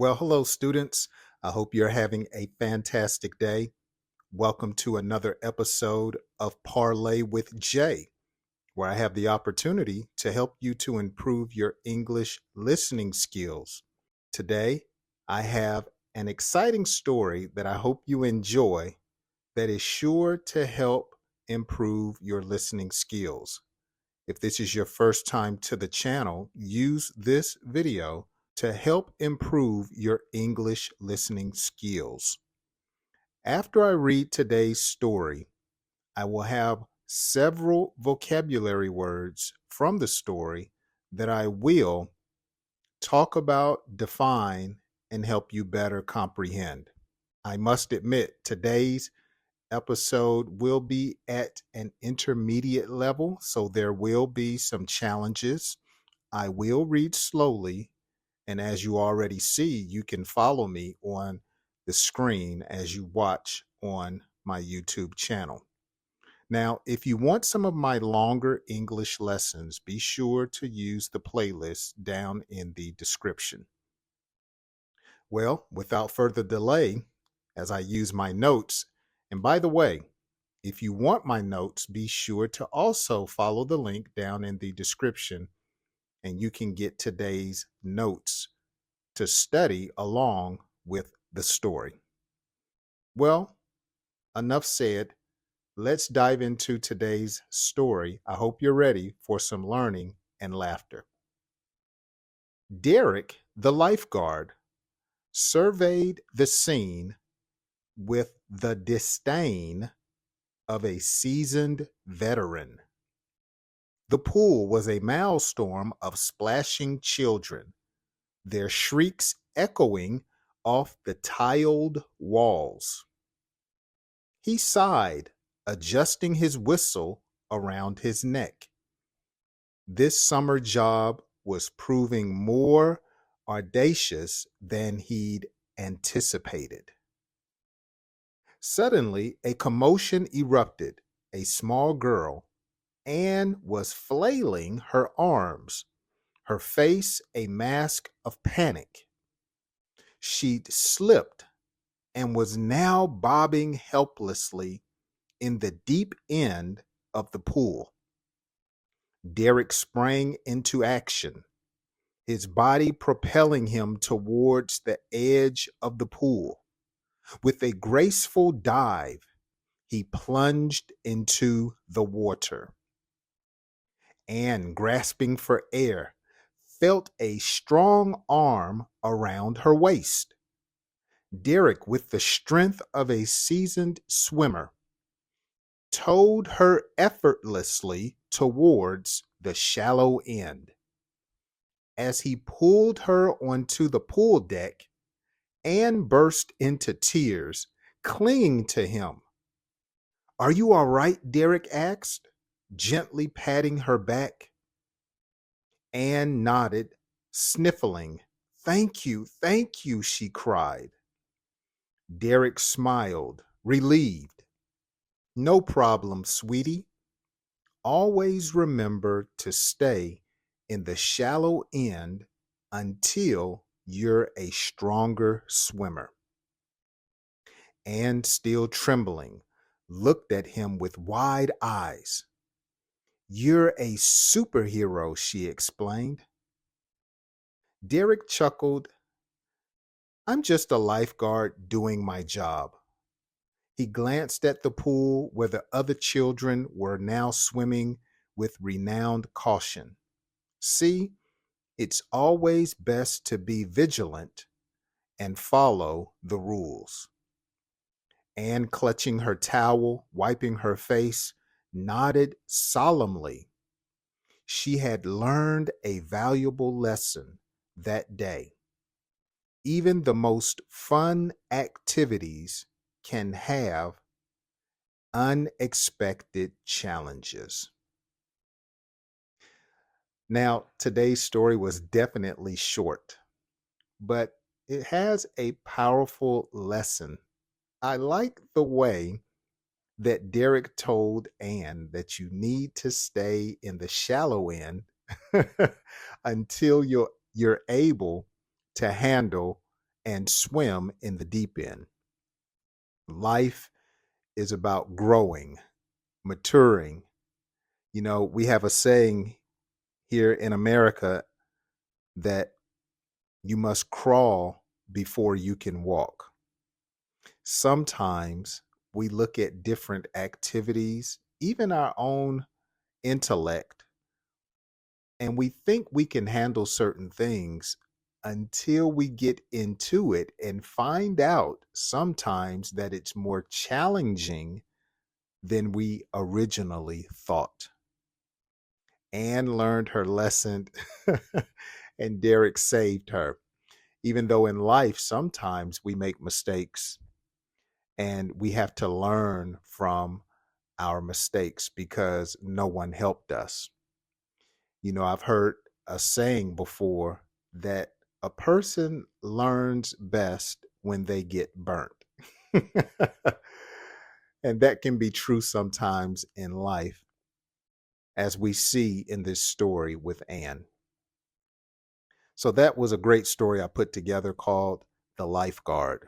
Well, hello, students. I hope you're having a fantastic day. Welcome to another episode of Parlay with Jay, where I have the opportunity to help you to improve your English listening skills. Today, I have an exciting story that I hope you enjoy that is sure to help improve your listening skills. If this is your first time to the channel, use this video to help improve your English listening skills. After I read today's story, I will have several vocabulary words from the story that I will talk about, define, and help you better comprehend. I must admit, today's episode will be at an intermediate level, so there will be some challenges. I will read slowly, and as you already see, you can follow me on the screen as you watch on my YouTube channel. Now, if you want some of my longer English lessons, be sure to use the playlist down in the description. Well, without further delay, as I use my notes, and by the way, if you want my notes, be sure to also follow the link down in the description and you can get today's notes to study along with the story. Well, enough said. Let's dive into today's story. I hope you're ready for some learning and laughter. Derek, the lifeguard, surveyed the scene with the disdain of a seasoned veteran. The pool was a maelstrom of splashing children, their shrieks echoing off the tiled walls. He sighed, adjusting his whistle around his neck. This summer job was proving more audacious than he'd anticipated. Suddenly, a commotion erupted. A small girl, Anne, was flailing her arms, her face a mask of panic. She'd slipped and was now bobbing helplessly in the deep end of the pool. Derek sprang into action, his body propelling him towards the edge of the pool. With a graceful dive, he plunged into the water. Anne, grasping for air, felt a strong arm around her waist. Derek, with the strength of a seasoned swimmer, towed her effortlessly towards the shallow end. As he pulled her onto the pool deck, Anne burst into tears, clinging to him. "Are you all right?" Derek asked, gently patting her back. Anne nodded, sniffling. Thank you," she cried. Derek smiled, relieved. "No problem, sweetie. Always remember to stay in the shallow end until you're a stronger swimmer." Anne, still trembling, looked at him with wide eyes. "You're a superhero," she explained. Derek chuckled. "I'm just a lifeguard doing my job." He glanced at the pool where the other children were now swimming with renowned caution. "See, it's always best to be vigilant and follow the rules." Anne, clutching her towel, wiping her face, nodded solemnly. She had learned a valuable lesson that day. Even the most fun activities can have unexpected challenges. Now, today's story was definitely short, but it has a powerful lesson. I like the way that Derek told Anne that you need to stay in the shallow end until you're able to handle and swim in the deep end. Life is about growing, maturing. We have a saying here in America that you must crawl before you can walk. Sometimes we look at different activities, even our own intellect, and we think we can handle certain things until we get into it and find out sometimes that it's more challenging than we originally thought. Anne learned her lesson and Derek saved her. Even though in life, sometimes we make mistakes and we have to learn from our mistakes because no one helped us. I've heard a saying before that a person learns best when they get burnt. And that can be true sometimes in life, as we see in this story with Anne. So that was a great story I put together called The Lifeguard.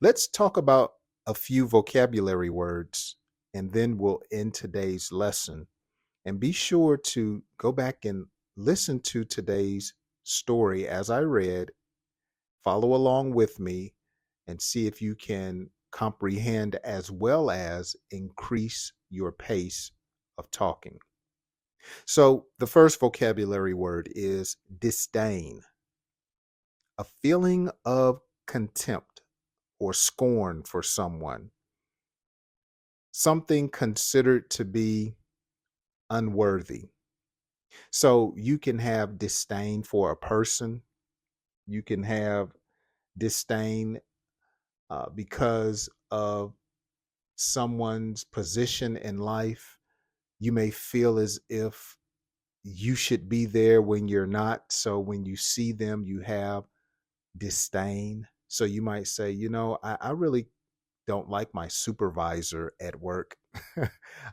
Let's talk about a few vocabulary words and then we'll end today's lesson. And be sure to go back and listen to today's story as I read. Follow along with me and see if you can comprehend as well as increase your pace of talking. So, the first vocabulary word is disdain, a feeling of contempt or scorn for someone, something considered to be unworthy. So, you can have disdain for a person, you can have disdain because of someone's position in life. You may feel as if you should be there when you're not. So when you see them, you have disdain. So you might say, I really don't like my supervisor at work.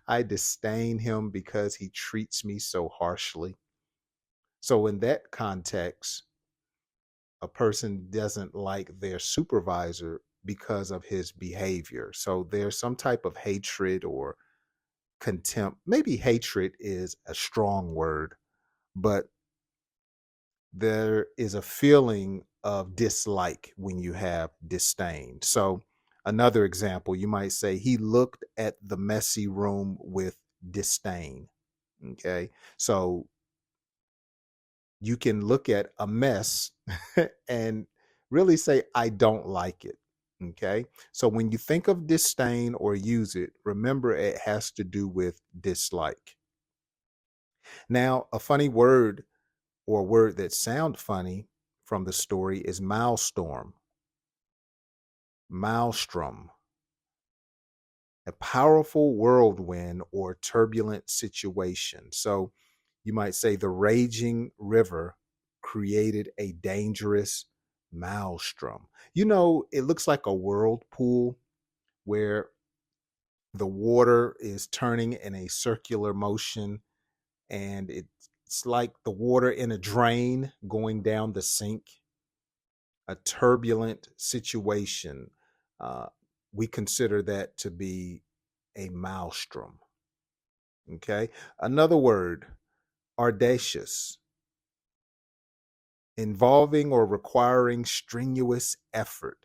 I disdain him because he treats me so harshly. So in that context, a person doesn't like their supervisor because of his behavior. So there's some type of hatred or contempt. Maybe hatred is a strong word, but there is a feeling of dislike when you have disdain. So, another example, you might say, he looked at the messy room with disdain. Okay. So, you can look at a mess and really say, I don't like it. Okay. So, when you think of disdain or use it, remember it has to do with dislike. Now, a funny word or a word that sound funny from the story is maelstrom. Maelstrom, a powerful whirlwind or turbulent situation. So you might say the raging river created a dangerous maelstrom. It looks like a whirlpool where the water is turning in a circular motion and it's like the water in a drain going down the sink. A turbulent situation, uh, we consider that to be a maelstrom. Okay. Another word, audacious, involving or requiring strenuous effort.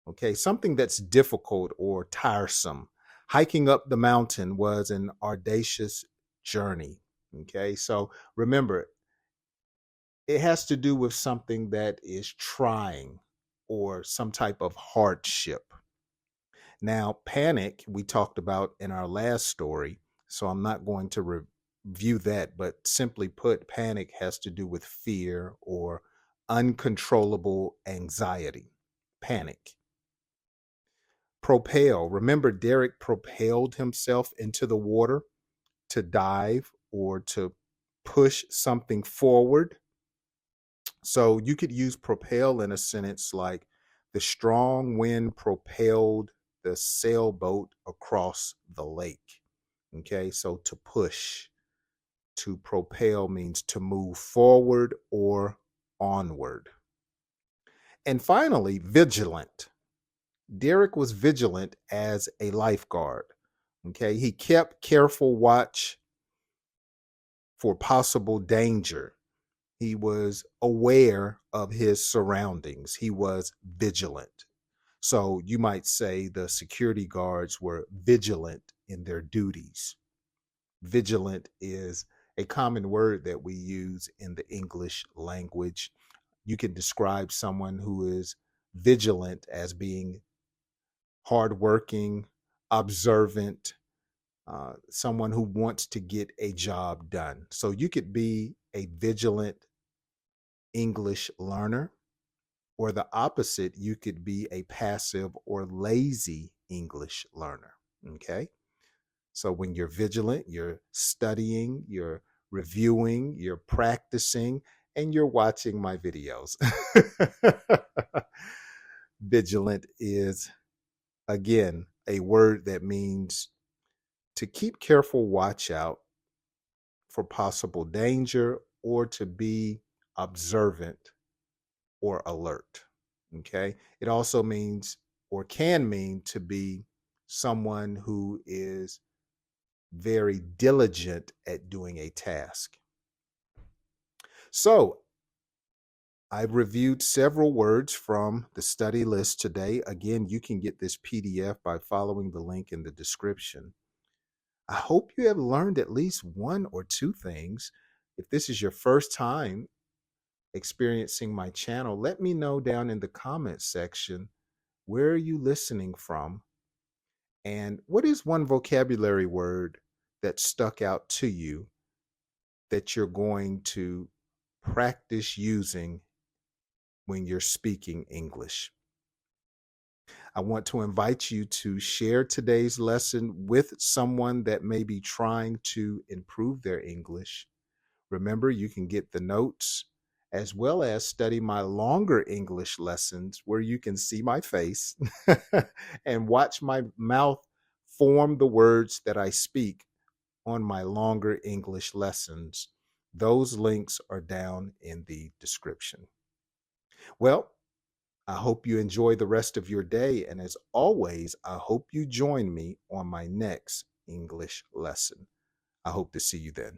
Okay. Something that's difficult or tiresome. Hiking up the mountain was an audacious journey. Okay. So remember, it has to do with something that is trying or some type of hardship. Now, panic, we talked about in our last story, so I'm not going to review that, but simply put, panic has to do with fear or uncontrollable anxiety. Panic. Propel. Remember, Derek propelled himself into the water to dive or to push something forward. So you could use propel in a sentence like the strong wind propelled the sailboat across the lake. Okay, so to push, to propel means to move forward or onward. And finally, vigilant. Derek was vigilant as a lifeguard. Okay. He kept careful watch for possible danger. He was aware of his surroundings. He was vigilant. So you might say the security guards were vigilant in their duties. Vigilant is a common word that we use in the English language. You can describe someone who is vigilant as being hardworking, observant, someone who wants to get a job done. So you could be a vigilant English learner, or the opposite, you could be a passive or lazy English learner. Okay. So when you're vigilant, you're studying, you're reviewing, you're practicing, and you're watching my videos. Vigilant is, again, a word that means to keep careful watch out for possible danger or to be observant or alert. Okay. It also means or can mean to be someone who is very diligent at doing a task. So I've reviewed several words from the study list today. Again, you can get this PDF by following the link in the description. I hope you have learned at least one or two things. If this is your first time experiencing my channel, let me know down in the comments section, where are you listening from? And what is one vocabulary word that stuck out to you that you're going to practice using when you're speaking English? I want to invite you to share today's lesson with someone that may be trying to improve their English. Remember, you can get the notes as well as study my longer English lessons where you can see my face and watch my mouth form the words that I speak on my longer English lessons. Those links are down in the description. Well, I hope you enjoy the rest of your day. And as always, I hope you join me on my next English lesson. I hope to see you then.